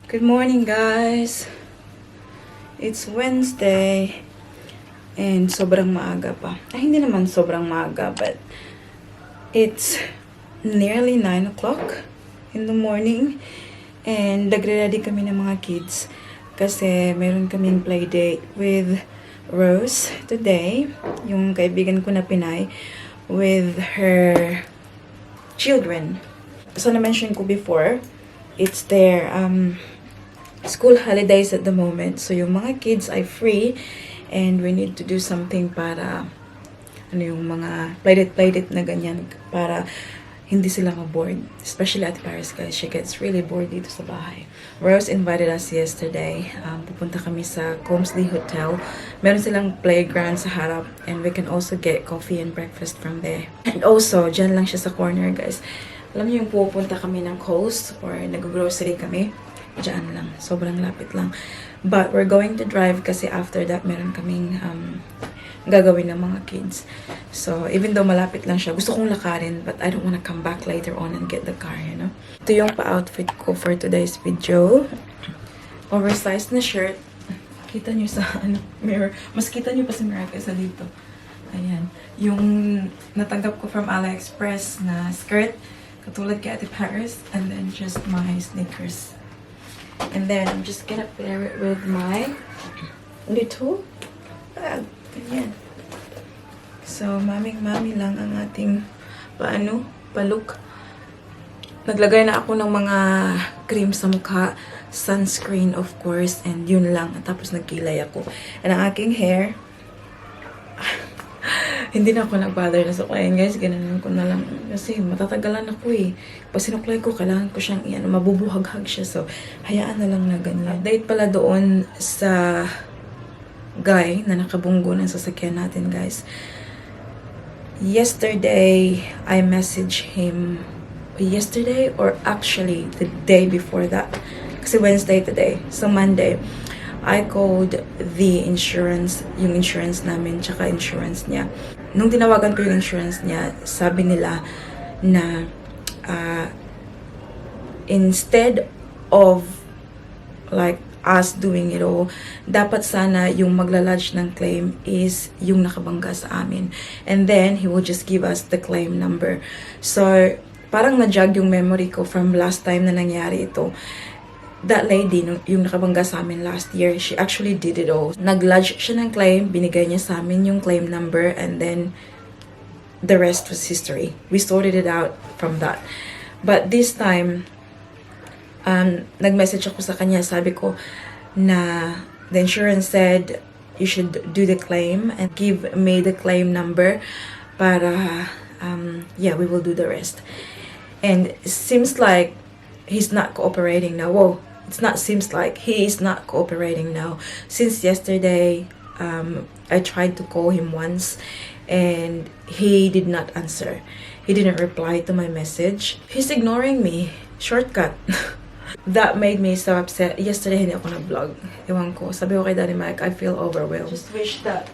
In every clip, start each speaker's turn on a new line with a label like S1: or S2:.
S1: Good morning, guys. It's Wednesday and sobrang maaga pa. Ay, hindi naman sobrang maaga, but it's nearly 9 o'clock in the morning and nagre-ready kami ng mga kids kasi meron kaming play date with Rose today, yung kaibigan ko na Pinay, with her children. So, na-mention ko before, it's their school holidays at the moment. So, yung mga kids ay free and we need to do something para yung mga play-date na ganyan para hindi sila ma-bored. Especially at Paris, guys. She gets really bored dito sa bahay. Rose invited us yesterday. Pupunta kami sa Comsley Hotel. Meron silang playground sa harap and we can also get coffee and breakfast from there. And also, dyan lang siya sa corner, guys. Alam niyo yung pupunta kami ng Coast or nag-grocery kami. Diyan lang. Sobrang lapit lang. But we're going to drive kasi after that meron kaming gagawin ng mga kids. So, even though malapit lang siya, gusto kong lakarin but I don't wanna come back later on and get the car, you know? Ito yung pa-outfit ko for today's video. Oversized na shirt. Kita nyo sa mirror. Mas kita nyo pa sa mirror kaysa dito. Ayan. Yung natanggap ko from AliExpress na skirt. Katulad kay Ate Paris. And then just my sneakers. And then, I'm just gonna pair it with my little bag. Ganyan. So, maming-mami lang ang ating pa-look. Naglagay na ako ng mga cream sa mukha. Sunscreen, of course. And yun lang. At tapos nagkilay ako. And ang aking hair, hindi na ako nag-bother na suklayin, guys. Ganun ko na lang. Kasi matatagalan ako eh. Pag sinuklay ko, kailangan ko siyang mabubuhaghag siya. So, hayaan na lang na ganyan. Date pala doon sa guy na nakabunggo ng sasakyan natin, guys. Yesterday, I messaged him. Yesterday or actually the day before that. Kasi Wednesday today. So, Monday. I called the insurance, yung insurance namin, tsaka insurance niya. Nung tinawagan ko yung insurance niya, sabi nila na instead of like us doing it all, dapat sana yung magla-lodge ng claim is yung nakabangga sa amin. And then, he will just give us the claim number. So, parang na-jog yung memory ko from last time na nangyari ito. That lady, yung nakabangga sa amin last year, she actually did it all. Nag-lodge siya ng claim, binigay niya sa amin yung claim number, and then the rest was history. We sorted it out from that. But this time, nag-message ako sa kanya, sabi ko na the insurance said you should do the claim and give me the claim number para, yeah, we will do the rest. And it seems like he's not cooperating now. Whoa. It's not seems like he is not cooperating now. Since yesterday, I tried to call him once and he did not answer. He didn't reply to my message. He's ignoring me. Shortcut. That made me so upset. Yesterday, hindi ako nag-vlog. Ewan ko. Sabi ko kay Daddy Mike, I feel overwhelmed. Just wish that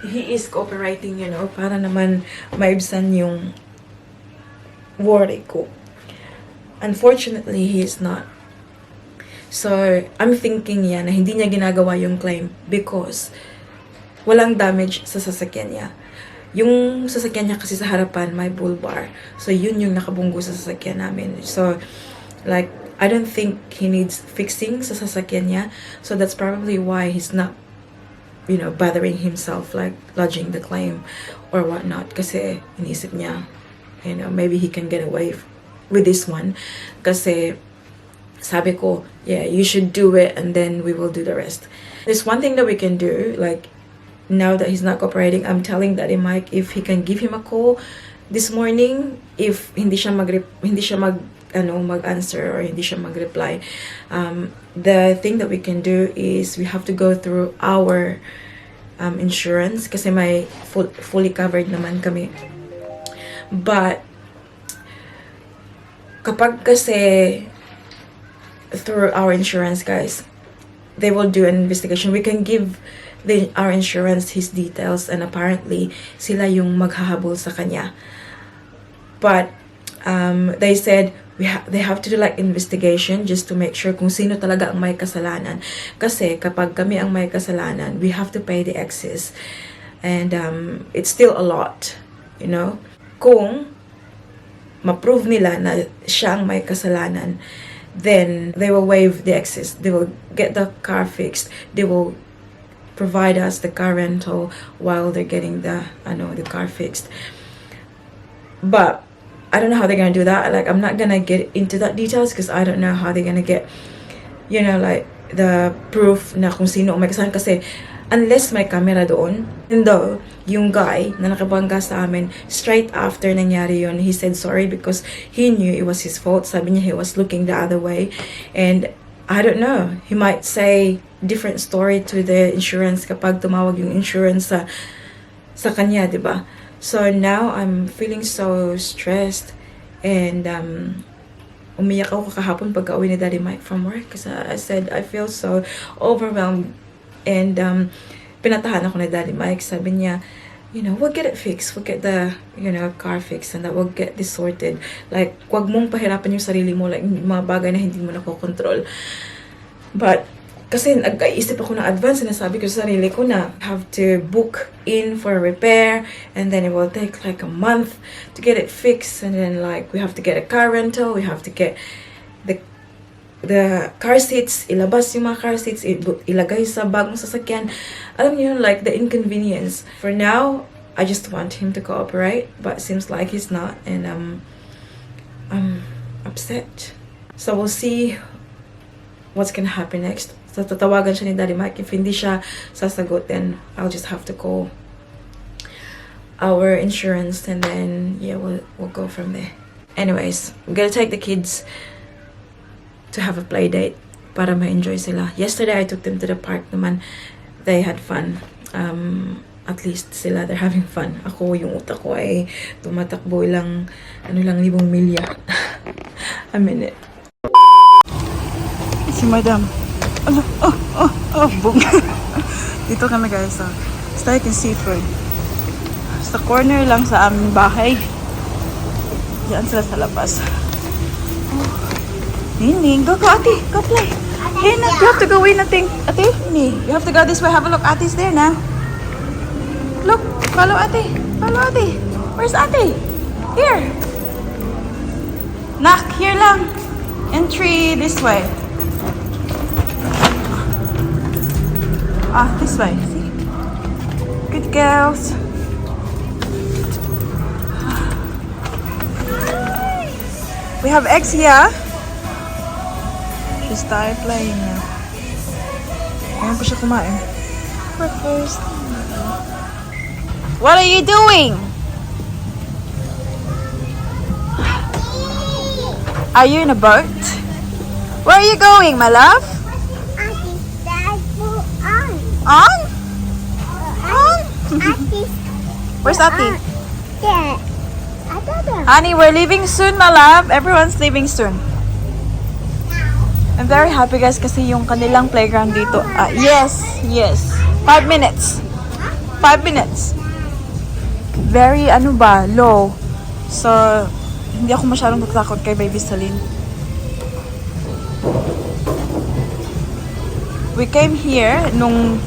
S1: he is cooperating, you know, para naman maibsan yung worry ko. Unfortunately, he is not. So, I'm thinking na hindi niya ginagawa yung claim because walang damage sa sasakyan niya. Yung sasakyan niya kasi sa harapan, may bull bar. So, yun yung nakabunggo sa sasakyan namin. So, like, I don't think he needs fixing sa sasakyan niya. So, that's probably why he's not, you know, bothering himself, like, lodging the claim or whatnot. Kasi, inisip niya, you know, maybe he can get away with this one. Kasi, sabi ko, yeah, you should do it and then we will do the rest. There's one thing that we can do, like, now that he's not cooperating, I'm telling Daddy Mike if he can give him a call this morning, if hindi siya mag-answer or hindi siya mag-reply. The thing that we can do is we have to go through our insurance kasi may fully covered naman kami. But, kapag kasi through our insurance, guys, they will do an investigation. We can give our insurance his details and apparently sila yung maghahabol sa kanya. But they said they have to do like investigation just to make sure kung sino talaga ang may kasalanan. Kasi kapag kami ang may kasalanan, we have to pay the excess. And it's still a lot, you know. Kung ma-prove nila na siya ang may kasalanan, then they will waive the excess. They will get the car fixed. They will provide us the car rental while they're getting the car fixed. But I don't know how they're gonna do that. Like, I'm not gonna get into that details because I don't know how they're gonna get, you know, like the proof na kung sino ang may kasalanan. Kasi unless may camera doon. And though, yung guy na nakabangga sa amin, straight after nangyari yun, he said sorry because he knew it was his fault. Sabi niya he was looking the other way. And I don't know, he might say different story to the insurance kapag tumawag yung insurance sa kanya, diba? So now, I'm feeling so stressed. And umiyak ako kahapon pagka uwi ni Daddy Mike from work. Kasi I said, I feel so overwhelmed. And pinatahan ako ni Daddy Mike. Sabi niya, you know, we'll get it fixed. We'll get the, you know, car fixed and that we'll get this sorted. Like, wag mong pahirapan yung sarili mo. Like, mga bagay na hindi mo nakokontrol. But, kasi nag-iisip ako ng advance. Sinasabi ko sa sarili ko na have to book in for a repair. And then it will take like a month to get it fixed. And then like, we have to get a car rental. We have to get the car seats, ilabas yung mga car seats, ilagay sa bagong sasakyan. Alam niyo, like, the inconvenience. For now, I just want him to cooperate, but it seems like he's not, and I'm upset. So we'll see what's gonna happen next. So tatawagan siya ni Daddy Mike. If hindi siya sasagot, then I'll just have to call our insurance, and then, yeah, we'll go from there. Anyways, I'm gonna take the kids to have a play date para ma-enjoy sila. Yesterday, I took them to the park naman. They had fun. At least sila, they're having fun. Ako, yung utak ko ay tumatakbo ilang, libong milya. A minute. Si Madam. Boom. Dito kami guys. It's like in seafood. Sa corner lang sa aming bahay. Diyan sila sa labas. Nining, go ate, go play. Hey, you have to go in, ate. You have to go this way. Have a look. Ate's there now. Look, follow ate. Follow ate. Where's ate? Here. Nak, here lang. Entry this way. This way. See? Good girls. We have eggs here. She started playing now. Ayan pa siya kumain. Breakfast. What are you doing? Are you in a boat? Where are you going, my love? On? Where's Ati?
S2: Yeah.
S1: Honey, we're leaving soon, my love. Everyone's leaving soon. I'm very happy guys kasi yung kanilang playground dito. Yes. 5 minutes. 5 minutes. Very, low. So, hindi ako masyadong natatakot kay Baby Celine. We came here nung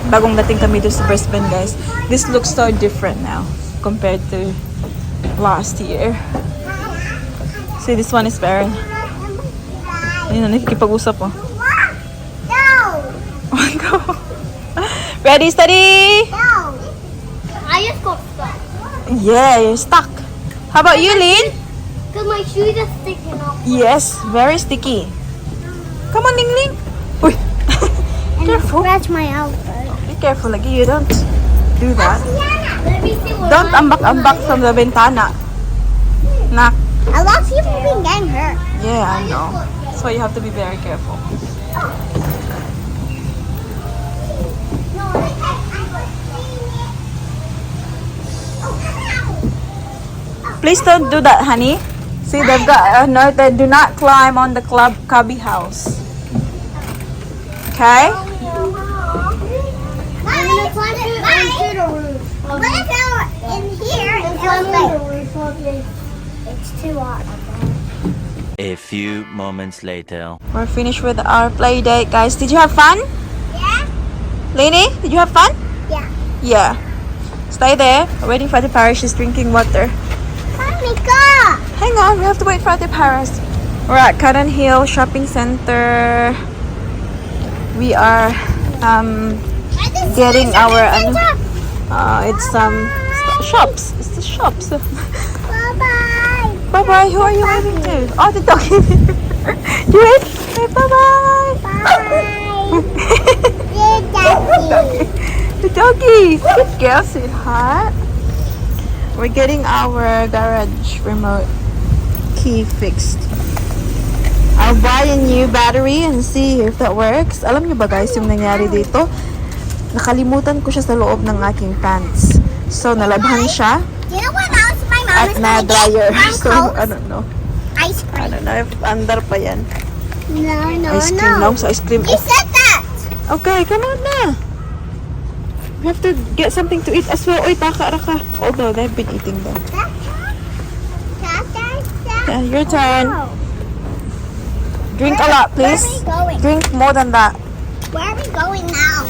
S1: bagong dating kami doon sa Brisbane guys. This looks so different now compared to last year. See, this one is very... Ayun na, nakikipag-usap oh. Go! Ready, steady!
S2: No! I just got stuck.
S1: Yeah, you're stuck. How about you, Lynn?
S2: Because my shoes are sticking off.
S1: Yes, very sticky. Come on, Ling Ling. Uy.
S2: And
S1: Careful.
S2: scratch my elbow.
S1: Be careful, lagi. You don't do that.
S2: Let me see what
S1: Don't ambak-ambak from the bintana. Nak.
S2: A lot of people been getting hurt.
S1: Yeah, I know. That's why you have to be very careful. Please don't do that, honey. See, they've got a note that do not climb on the cubby house. Okay?
S2: I'm gonna climb into the roof. What if in here it's too hot?
S3: A few moments later.
S1: We're finished with our play date, guys. Did you have fun?
S2: Yeah?
S1: Lainey, did you have fun?
S2: Yeah.
S1: Yeah. Stay there. We're waiting for the Paris. She's drinking water.
S2: Monica!
S1: Hang on, we have to wait for the Paris. We're at Canon Hill Shopping Center. We are getting our it's shops. It's the shops.
S2: Bye-bye.
S1: Bye bye. Who are you waving to? Oh, the doggy. Do it. Say bye bye.
S2: Bye. Daddy.
S1: The doggy. Good girl, sweetheart. We're getting our garage remote key fixed. I'll buy a new battery and see if that works. Alam niyo ba guys yung nangyari dito? Nakalimutan ko siya sa loob ng aking pants. So, nalabhan siya
S2: You know what else my mom
S1: at
S2: is gonna
S1: na-dryer.
S2: get?
S1: So, I don't know.
S2: Ice
S1: I
S2: cream.
S1: don't know if andar pa yan.
S2: No,
S1: Ice cream
S2: no.
S1: lang. So, ice cream.
S2: You said that.
S1: Okay, come on na. We have to get something to eat as well. Oy, taka raka. Although, they've been eating them. Yeah, your turn. Drink a lot,
S2: Where are
S1: please.
S2: we going?
S1: Drink more than that.
S2: Where are we going now?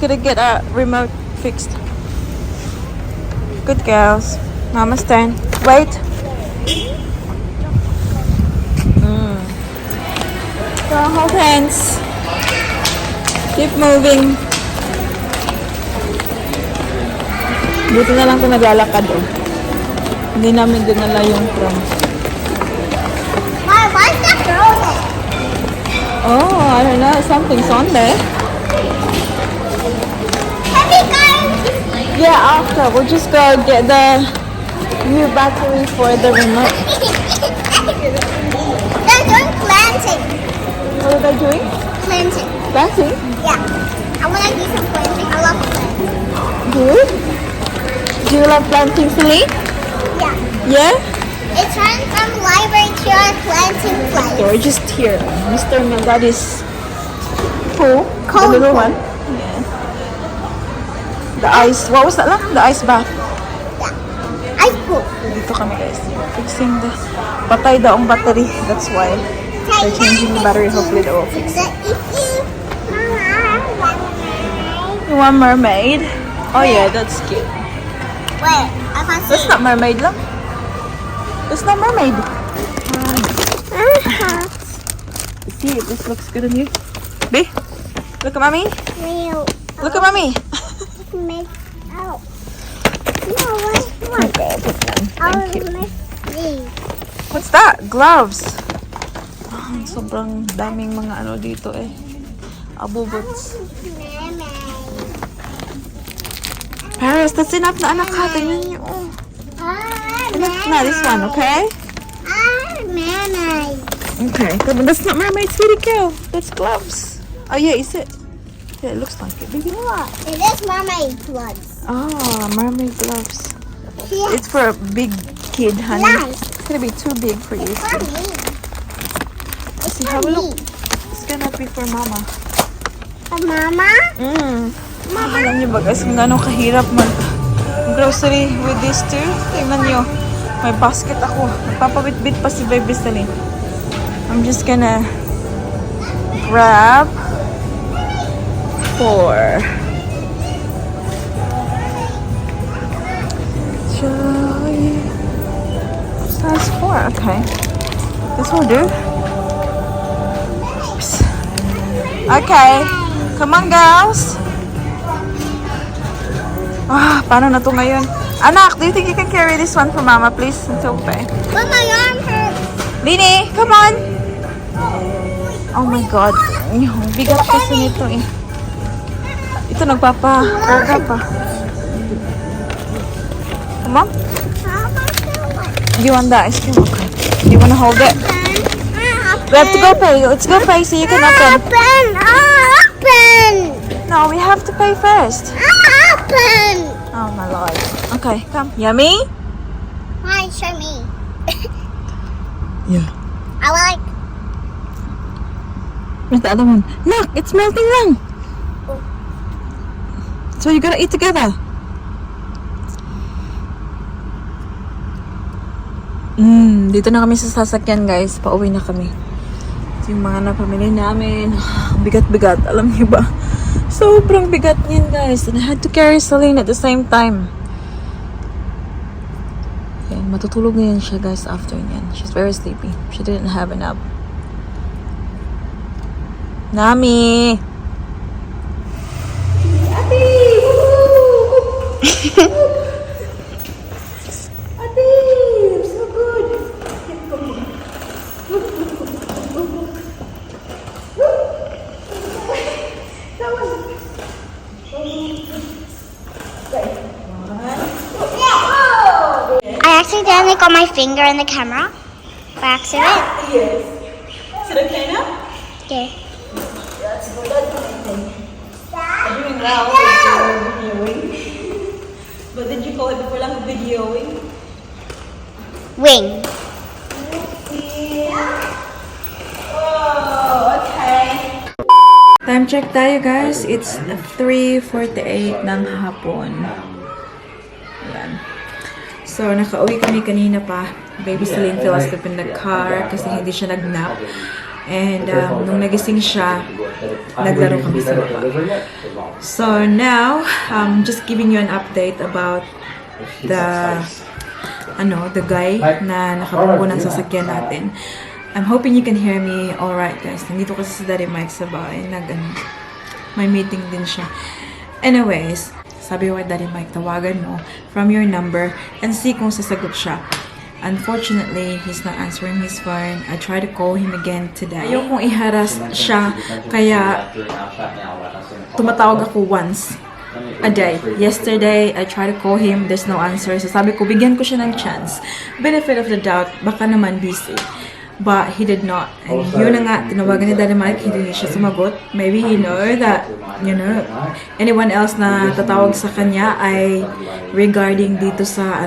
S1: Gonna get a remote fixed. Good girls. Mama's turn. Wait. So hold hands. Keep moving. Buti na lang kung naglalakad oh. Hindi namin dinala yung prom.
S2: Why is that girl there?
S1: Oh, I don't know. Something's on there.
S2: Have you guys?
S1: Yeah, after. We'll just go get the new battery for the remote.
S2: They're doing planting.
S1: What are they doing?
S2: Planting.
S1: Planting?
S2: Yeah. I want to do some planting. I love planting.
S1: Good. Do you love planting, Celine?
S2: Yeah.
S1: Yeah?
S2: It's run from library to our planting place.
S1: So we're just here. Mr. Melgadi's pool.
S2: Cold
S1: The little
S2: pool.
S1: one. Yeah. The ice. What was that lang? The ice bath.
S2: Yeah. Ice pool.
S1: Dito kami guys. Fixing the patay daw ang battery. That's why they're changing the battery. Hopefully they will fix it. You want mermaid? Oh yeah, that's cute.
S2: Wait, I can't see.
S1: That's not mermaid lang. That's not mermaid. See if this looks good on you. B, look at mommy. Look at mommy.
S2: Make out. No, wait.
S1: Okay, I'll put them.
S2: I'll
S1: Thank you.
S2: make these.
S1: What's that? Gloves. Oh, sobrang daming mga ano dito eh. Abubots. Paris, that's enough na anak ha. Tingnan niyo. Oh. Enough na this one, okay?
S2: Mermaid.
S1: Okay. But that's not mermaid, sweetie girl. That's gloves. Oh yeah, is it? Yeah, it looks like it. Baby, what?
S2: It is mermaid gloves.
S1: Oh, mermaid gloves.
S2: Yeah.
S1: It's for a big kid, honey.
S2: Nice.
S1: It's gonna be too big for you.
S2: For me. It's
S1: See,
S2: for
S1: have a
S2: me.
S1: look. It's gonna be for mama.
S2: For mama?
S1: Mama. Alam niyo ba guys kung gano'ng kahirap grocery with these two? Tingnan niyo. May basket ako. Nagpapabit-bit pa si Baby Celine. I'm just gonna grab 4. Size 4, okay. This will do. Oops. Okay. Come on, girls. Paano na to ngayon? Anak, do you think you can carry this one for mama, please? It's okay.
S2: But my arm hurts.
S1: Lini, come on. Oh my God. Yung bigat kasi nito eh. Ito nagpapa-karga pa. Come on. Do you want that ice cream? Okay. Do you want to hold it? We have to go pay. Let's go pay so you can open.
S2: Open.
S1: No, we have to pay first.
S2: Open.
S1: Oh my Lord. Okay, come. Yummy?
S2: Why show me?
S1: Yeah.
S2: I like.
S1: Where's the other one? Look, it's melting lang. So you gotta eat together. Dito na kami sa Sasakyan, guys. Pauwi na kami. Ito yung mga napamili namin. Bigat-bigat. Alam niyo ba? Sobrang bigat niyan, guys. And I had to carry Celine at the same time. Ayan, matutulog na yan siya, guys, after niyan. She's very sleepy. She didn't have a nap. Nami! Ate! Ate! So good!
S2: I accidentally got my finger in the camera. By accident.
S1: Yes. Is it okay now?
S2: Okay.
S1: That's good. That's amazing. I'm doing well with videoing. But did you call it before lang videoing?
S2: Wing.
S1: Oh, okay. Time check tayo, guys. It's 3:48 ng hapon. Ayan. So, nakauwi kami kanina pa. Baby Celine fell asleep in the car kasi hindi siya nag-nap. And nung nagising siya, naglaro kami sa baba. So, now, just giving you an update about the guy na nakabunggo ng sasakyan natin. I'm hoping you can hear me alright, guys. Nandito kasi si Daddy Mike sa bahay. May meeting din siya. Anyways, sabi ko kay Daddy Mike, tawagan mo from your number and see kung sasagot siya. Unfortunately, he's not answering his phone. I tried to call him again today. Ayokong i-harass siya, kaya tumatawag ako once a day. Yesterday, I tried to call him. There's no answer. So sabi ko, bigyan ko siya ng chance. Benefit of the doubt, baka naman busy. But he did not. And yun na nga, tinawagan ni Daddy Mike, hindi siya sumagot. Maybe he know that, anyone else na tatawag sa kanya ay regarding dito sa,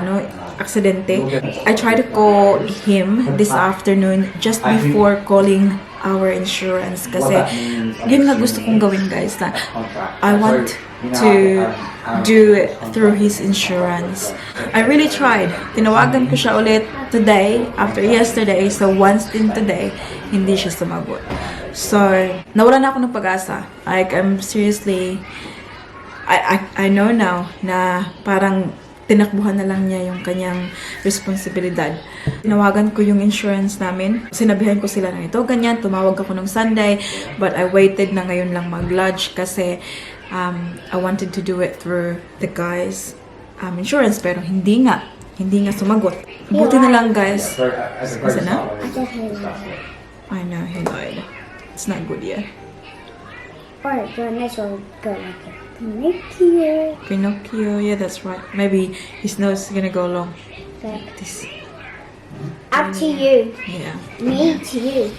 S1: aksidente. I tried to call him this afternoon just before calling our insurance. Kasi, yun nga gusto kong gawin, guys, na I want to do it through his insurance. I really tried. Tinawagan ko siya ulit today, after yesterday. So, once din today, hindi siya sumagot. So, nawala na ako ng pag-asa. Like, I'm seriously, I know now na parang tinakbuhan na lang niya yung kanyang responsibilidad. Tinawagan ko yung insurance namin. Sinabihan ko sila ng ito, ganyan. Tumawag ako ng Sunday. But I waited na ngayon lang mag-lodge kasi I wanted to do it through the guys' insurance. Pero hindi nga sumagot. Buti na lang, guys. Kasi na? I know, he lied. It's not good yet.
S2: Or the next one go like it.
S1: Pinocchio, yeah, that's right. Maybe his nose is gonna go long. Like this.
S2: Up to you.
S1: Yeah.
S2: Me to you.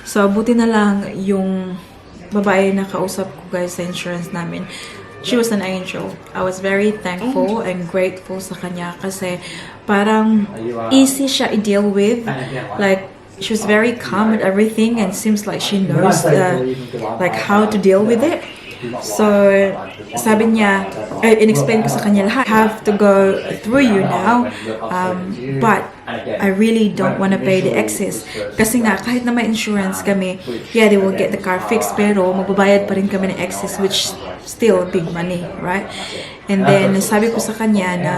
S1: So, buti na lang yung babae na kausap ko, guys, sa insurance namin. She was an angel. I was very thankful and grateful sa kanya kasi parang easy siya i-deal with. Like, she was very calm at everything and seems like she knows like how to deal with it. So, sabi niya, in-explain ko sa kanya lahat. I have to go through you now, but I really don't want to pay the excess. Kasi nga, kahit na may insurance kami, yeah, they will get the car fixed, pero magbabayad pa rin kami ng excess, which still big money, right? And then, sabi ko sa kanya na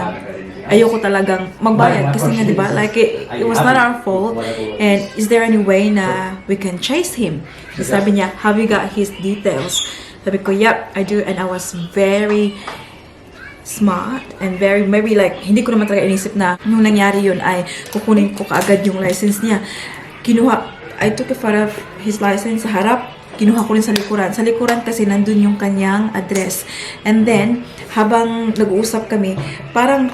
S1: ayoko talagang magbayad kasi nga, diba, like, it was not our fault, and is there any way na we can chase him? Sabi niya, have you got his details? Sabi ko, yep, I do. And I was very smart and very, maybe like, hindi ko naman talaga inisip na nung nangyari yun ay kukunin ko kaagad yung license niya. I took a photo of his license sa harap, kinuha ko rin sa likuran. Sa likuran kasi nandun yung kanyang address. And then, habang nag-uusap kami, parang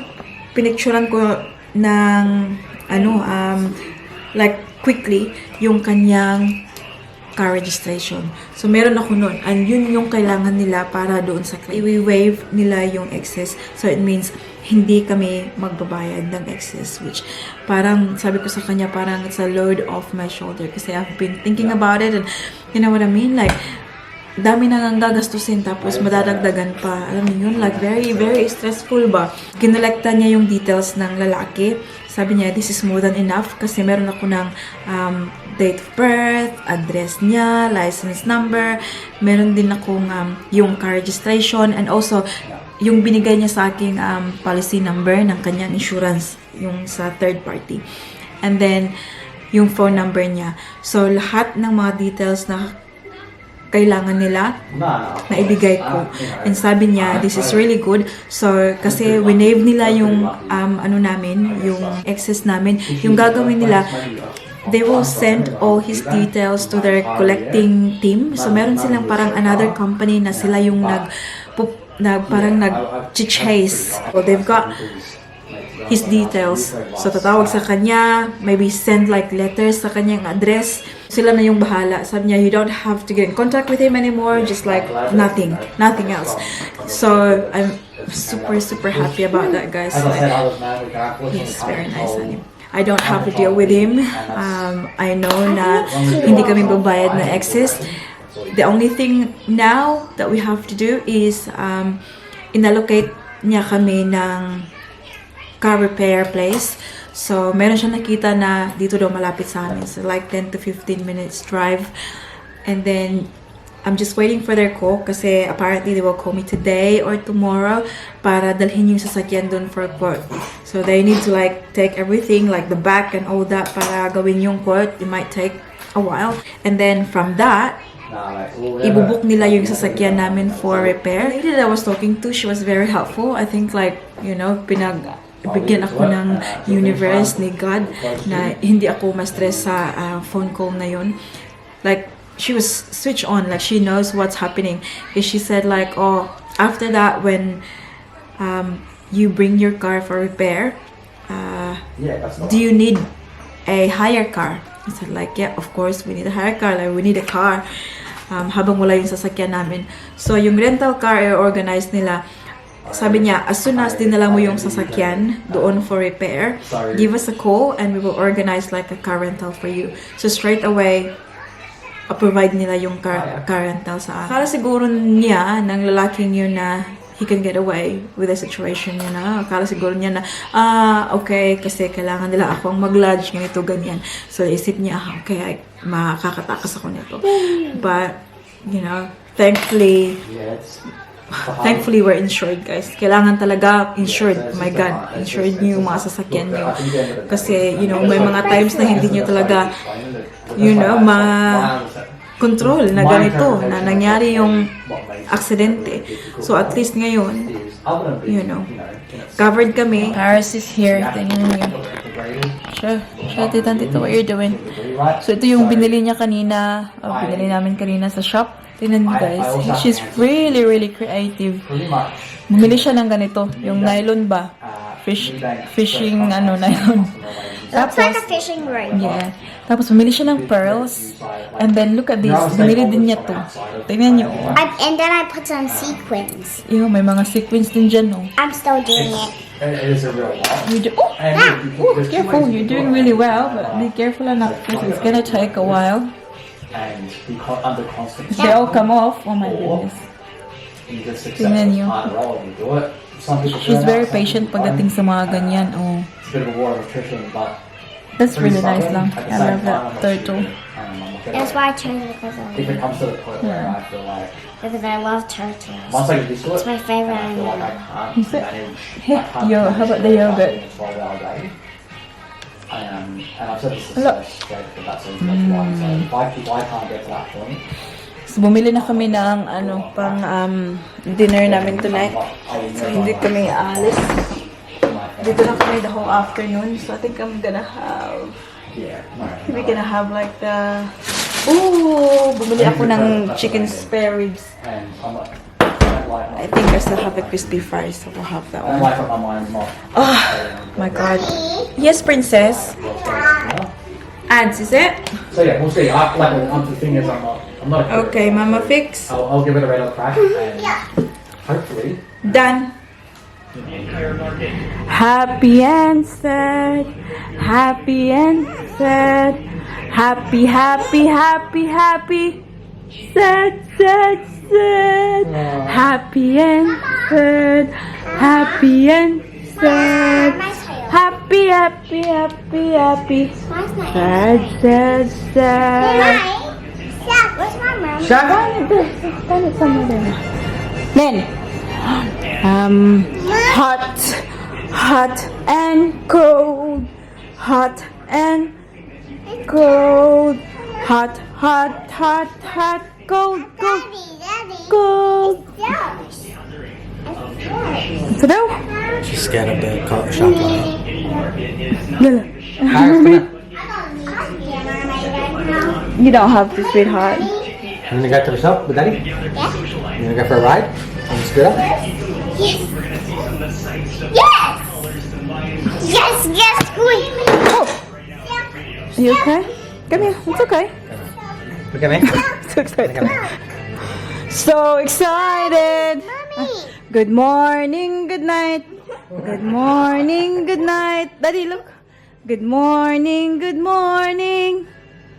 S1: pinicturan ko ng, like, quickly, yung kanyang car registration. So, meron ako nun. And yun yung kailangan nila para doon sa claim. I-waive nila yung excess. So, it means hindi kami magbabayad ng excess. Which, parang, sabi ko sa kanya, parang it's a load off my shoulder. Kasi I've been thinking about it and, you know what I mean? Like, dami na nang gagastusin tapos madadagdagan pa. Alam niyo yun, like very, very stressful ba? Kinolekta niya yung details ng lalaki. Sabi niya, this is more than enough kasi meron ako ng date of birth, address niya, license number, meron din akong yung car registration, and also yung binigay niya sa aking policy number ng kanyang insurance, yung sa third party. And then, yung phone number niya. So, lahat ng mga details na kailangan nila na ibigay ko. And sabi niya, this is really good. So, kasi winave nila yung ano namin, yung excess namin. Yung gagawin nila, they will send all his details to their collecting team. So, meron silang parang another company na sila yung parang nag-chase. So, they've got his details. So, tatawag sa kanya, maybe send like letters sa kanyang address. Sila na yung bahala. Sabi niya, you don't have to get in contact with him anymore. Just like nothing else. So, I'm super, super happy about that, guys. Like, he's very nice. I don't have to deal with him. I know na hindi kami babayad na excess. The only thing now that we have to do is inallocate niya kami ng car repair place. So, meron siya nakita na dito daw malapit sa amin. So, like 10 to 15 minutes drive. And then, I'm just waiting for their call kasi apparently they will call me today or tomorrow para dalhin yung sasakyan dun for court. So, they need to like take everything, like the back and all that para gawin yung court. It might take a while. And then, from that, ibubuk nila yung sasakyan namin for repair. The lady that I was talking to, she was very helpful. I think like, you know, bigyan ako ng universe ni God na hindi ako ma-stress sa phone call na yun. Like, she was switched on. Like, she knows what's happening. She said like, oh, after that, when you bring your car for repair, do you need a hire car? I said like, yeah, of course, we need a hire car. Like, we need a car. Habang wala yung sasakyan namin. So, yung rental car, i-organize nila. Sabi niya, as soon as dinala mo yung sasakyan doon for repair, give us a call and we will organize like a car rental for you. So straight away, provide nila yung car rental sa akin. Akala siguro niya, ng lalaking yun na he can get away with the situation niya na. Akala siguro niya na, okay, kasi kailangan nila akong mag-lodge, ganito, ganyan. So isip niya, okay, makakatakas ako nito. But, you know, thankfully, we're insured, guys. Kailangan talaga insured. Oh my God, insured niyo yung mga sasakyan niyo. Kasi, you know, may mga times na hindi niyo talaga, you know, control na ganito, na nangyari yung aksidente. So, at least ngayon, you know, covered kami. Paris is here. Tingnan niyo. Siya, tito, what you're doing? So, ito yung binili niya kanina. Binili namin kanina sa shop. Tingnan niyo, guys. She's really, really creative. Bumili siya ng ganito. Yung nylon ba? Fishing, nylon.
S2: Looks like a fishing ring.
S1: Yeah. Tapos, bumili siya ng pearls. And then, look at this. Binili din niya to. Tingnan niyo.
S2: And then I put some sequins.
S1: May mga sequins din dyan, no?
S2: I'm still doing it.
S4: It is a real
S1: Oh, careful. You're doing really well. But be careful enough because it's gonna take a while.
S4: And be under constant
S1: They all come off. Oh my goodness.
S4: you just accept
S1: Tingnan
S4: it's
S1: niyo.
S4: hard roll and you do it. Some people
S1: She's
S4: turn
S1: very
S4: out, some
S1: patient
S4: people
S1: pagdating
S4: don't.
S1: sa mga ganyan. Oh,
S4: It's a bit of a war of attrition, but
S1: that's
S4: pretty
S1: really nice
S4: stubborn.
S1: lang.
S4: At the
S1: I
S4: same
S1: love that
S4: time, I'm not
S1: turtle.
S4: stupid, and I'm not
S2: That's
S4: gonna-
S2: why I chose it because
S4: If it comes to the point where I feel like
S2: because I love turtles.
S4: once I get used to it,
S2: It's my favorite
S4: I feel like I
S2: animal.
S4: can't
S1: Is it?
S4: manage.
S1: Hey,
S4: I can't
S1: yo,
S4: manage
S1: how about
S4: to
S1: the
S4: wake up
S1: yogurt?
S4: in a 12-hour day. And I've said this to
S1: Look.
S4: Jake, but that's a much one. So if I can't get to that point,
S1: So, bumili na kami ng pang dinner namin tonight. So, hindi kami aalis. Dito na kami the whole afternoon. So, I think I'm gonna have...
S4: yeah, no.
S1: We're gonna have like the... Ooh! Bumili ako ng chicken spare ribs.
S4: And I'm not,
S1: I think I still have the crispy fries, so we'll have that
S4: I'm
S1: one.
S4: like, my mind's not.
S1: Oh, my God. Yes, princess. Ads, is it?
S4: So yeah, we'll see. The thing is, I'm not a
S1: Okay, Mama Fix.
S4: I'll give it a regular crack and hopefully.
S1: Done. Happy and sad. Happy and sad. Happy, happy, happy, happy. sad, sad, sad. Happy and sad, happy and sad. Happy, happy, happy, happy. Sad, sad, sad.
S2: Where's my mom?
S1: Stand it somewhere there. Then, hot, hot and cold, hot and cold, hot, hot, hot, hot, cold, cold,
S2: Daddy.
S1: cold.
S2: Yours.
S1: Ito daw.
S5: She's scared of the chocolate.
S1: Lala. You don't have to, sweetheart.
S5: You wanna go to the shop with Daddy?
S2: Yeah.
S5: You wanna go for a ride on the scooter?
S2: Yes. Yes. Yes. Yes. Wait.
S1: Oh, are you okay? Come here. It's okay.
S5: Look at me.
S1: So excited. So excited.
S2: Mommy.
S1: Good morning, good night. Good morning, good night. Daddy, look. Good morning, good morning.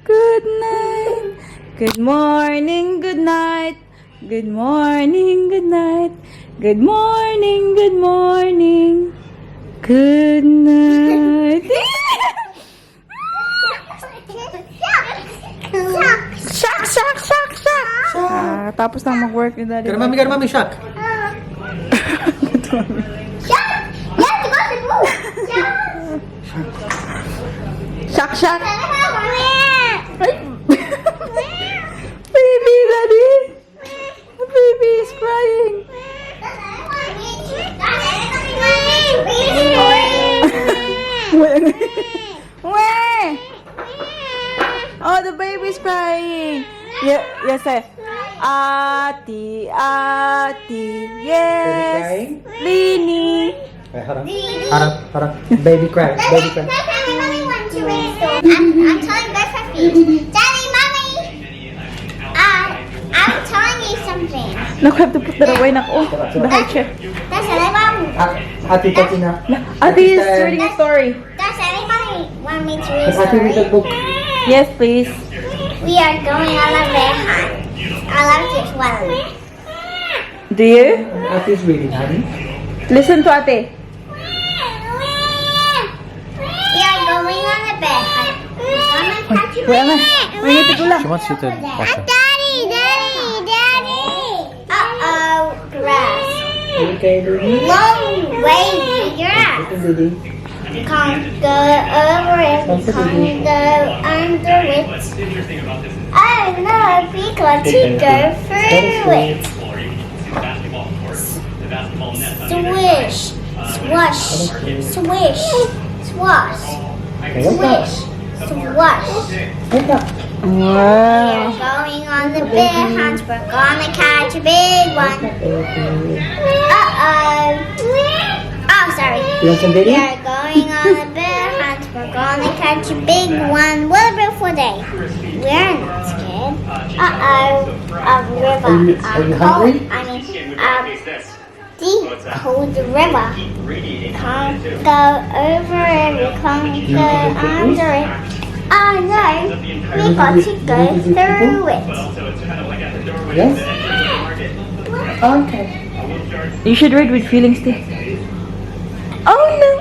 S1: Good night. Good morning, good night. Good morning, good night. Good morning, good morning. Good night. Shock, shock, shock, shock. Tapos lang mag-work ni Daddy.
S5: Go to mommy, shock.
S1: Shock, shock. Baby, Daddy. The baby is crying. Where? Oh, the baby's crying. Yeah, yes, sir. Ati, ati, yes.
S5: crying?
S1: Lini.
S5: Wait, hold on. Hold on. Baby cry. Baby cry.
S2: I'm telling guys my feet. Daddy, mommy. I'm telling you something.
S1: Look, I have to put that away na. Oh, the high chair.
S2: Does anyone?
S5: Ate, Katina.
S1: Ati is reading a story.
S2: Does anybody want me to read a
S5: Ate, read the
S2: story?
S5: book.
S1: Yes, please.
S2: We are going on a bear hunt. I love this one.
S1: Do you?
S5: Ate is reading, honey.
S1: Listen to Ate.
S2: We are going on a bear hunt. We're gonna catch a
S1: Wala na. May ngiti ko lang.
S5: She wants you to watch her.
S2: Daddy. Uh-oh, grass.
S5: Okay, baby.
S2: Long way grass.
S5: Baby.
S2: Can't go over it, can't go under it. I know because to go through it. Swish, swash, swish, swash, swish, swash.
S1: Wow.
S2: We're going on the bear hunt. We're gonna catch a big one. Uh-oh. Oh, sorry.
S5: You want some
S2: We
S5: video?
S2: are going on a bear hunt. We're gonna catch a big one. What a beautiful day. We're not scared. Uh-oh. A river.
S5: Are you hungry?
S2: Deep cold river. Can't go over it. We can't go under it. Oh no. We got to go through it.
S5: Yes? Okay.
S1: You should read with feelings too. Oh no!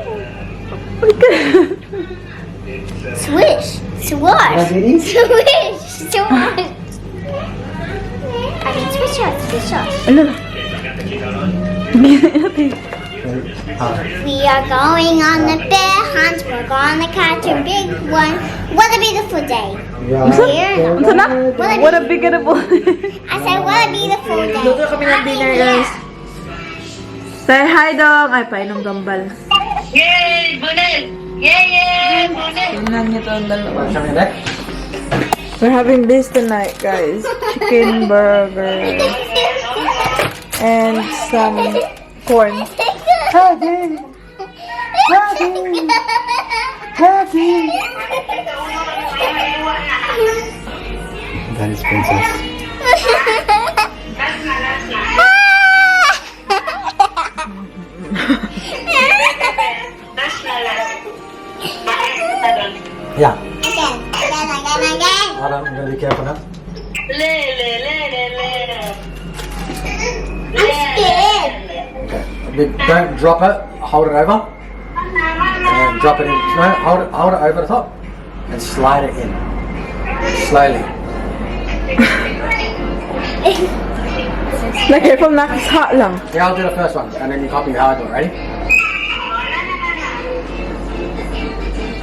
S2: Swish. Swash.
S5: Ready?
S2: Swish. Swash. I mean, swish off. Swish off.
S1: Ano?
S2: We are going on the bear hunt. We're gonna catch a big one. What a beautiful day. Here.
S1: Ano na? What a big edible.
S2: I said, what a beautiful day.
S1: Luto kami ng dinner, guys. Say hi, dong. Ay, painom gambal.
S6: Yay! Bunel! Yay! Bunel!
S1: Tingnan niyo to ang dalawa.
S5: Show me that.
S1: We're having this tonight, guys. Chicken burger. And some corn. Hugging! Hugging! Hugging!
S5: That is princess. Yeah.
S2: Again.
S5: Hold on, I'm gonna be careful now.
S6: Le, le,
S5: Don't drop it. Hold it over. And drop it in. No, hold it over the top. And slide it in. Slowly.
S1: Like, from Naka's hot lang.
S5: Yeah, I'll do the first one. And then you copy how I do it. Ready?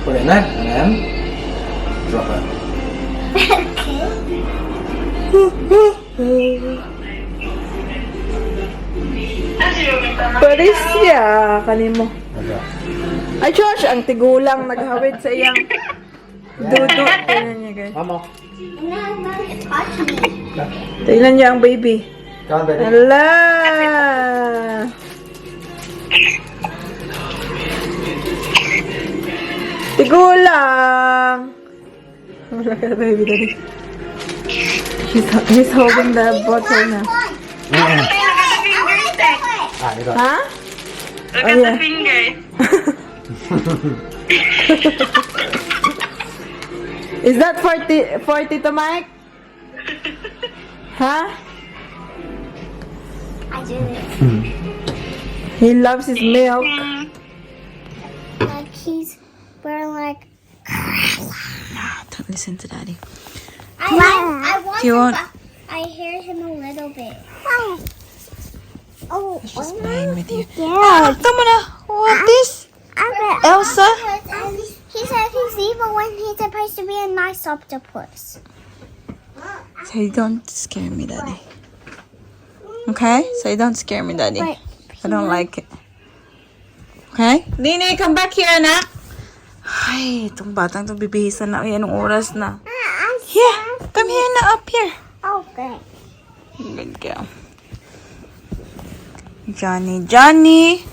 S5: Put it in there. And then drop it.
S1: Paris siya, kanimo.
S5: Okay.
S1: Ay, Josh, ang tigulang naghawid sa iyang dudo. Tingnan niya, guys.
S5: One more.
S2: No, touch me.
S1: Tingnan niya ang baby.
S5: Go on, baby.
S1: Hala! Tigulang! Wala ka, baby, daddy. He's holding the bottle na.
S5: Ah, you got it.
S1: Ha?
S6: Look
S1: Oh,
S6: at
S1: yeah.
S6: the finger.
S1: Is that 40 to Mike? Huh?
S2: I did it.
S1: He loves his milk.
S2: Like we're like.
S1: Don't listen to daddy.
S2: I want
S1: Do you
S2: him,
S1: want-
S2: but I hear him a little bit. Oh,
S1: He's just playing with you.
S2: yeah.
S1: Tama na. What this? Elsa?
S2: He said he's evil when he's supposed to be a nice octopus.
S1: Say, don't scare me, daddy. Okay? Say, don't scare me, daddy.
S2: Wait,
S1: I don't like it. Okay? Nini, come back here, anak. Ay, itong batang itong bibihisan na. Ay, anong oras na? Here, come here na, up here.
S2: Okay.
S1: Good girl. Johnny.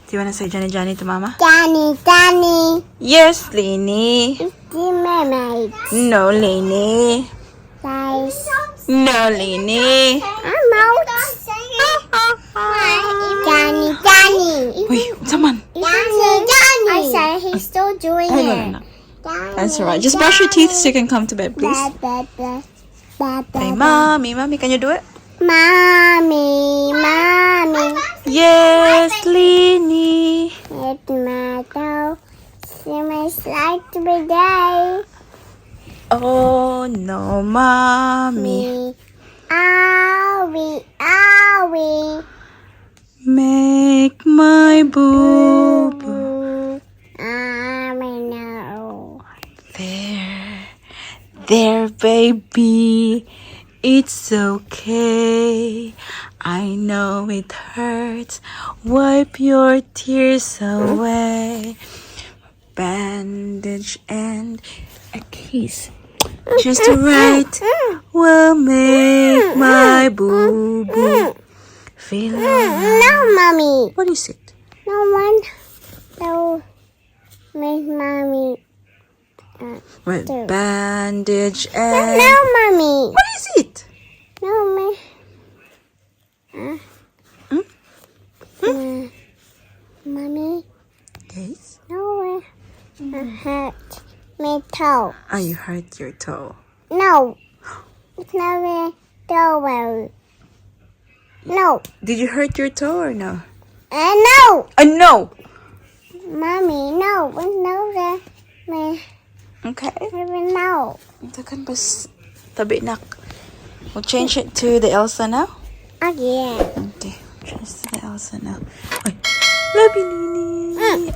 S1: Do you want to say Johnny to mama?
S2: Danny.
S1: Yes, Lini.
S2: The mermaid.
S1: No, Lini.
S2: Guys.
S1: No, Lini.
S2: I'm out. Danny.
S1: Wait, someone.
S2: Danny. I said he's still doing
S1: No.
S2: it.
S1: That's alright. Just brush your teeth so you can come to bed, please. Hey, mommy, can you do it?
S2: Mommy.
S1: Yes, Lini.
S2: It's my dog. She must like to be day.
S1: Oh no, mommy.
S2: Owie.
S1: Make my boo boo.
S2: I know.
S1: There, baby. It's okay. I know it hurts. Wipe your tears away. Bandage and a kiss. Just right will make my boo boo feel alright.
S2: No, mommy.
S1: What is it?
S2: No one. No, make mommy.
S1: With bandage and
S2: No, mommy.
S1: what is it?
S2: No, me. Mommy.
S1: Yes.
S2: No, I hurt my toe.
S1: Oh, you hurt your toe.
S2: No, it's not a toe. No,
S1: Did you hurt your toe or no?
S2: no,
S1: No.
S2: mommy, no, no, me,
S1: Okay.
S2: no.
S1: Takan bas tabi nak. We'll change it to the Elsa now.
S2: Again.
S1: Okay. Change to the Elsa now. Ay, love you, Nini. Ay,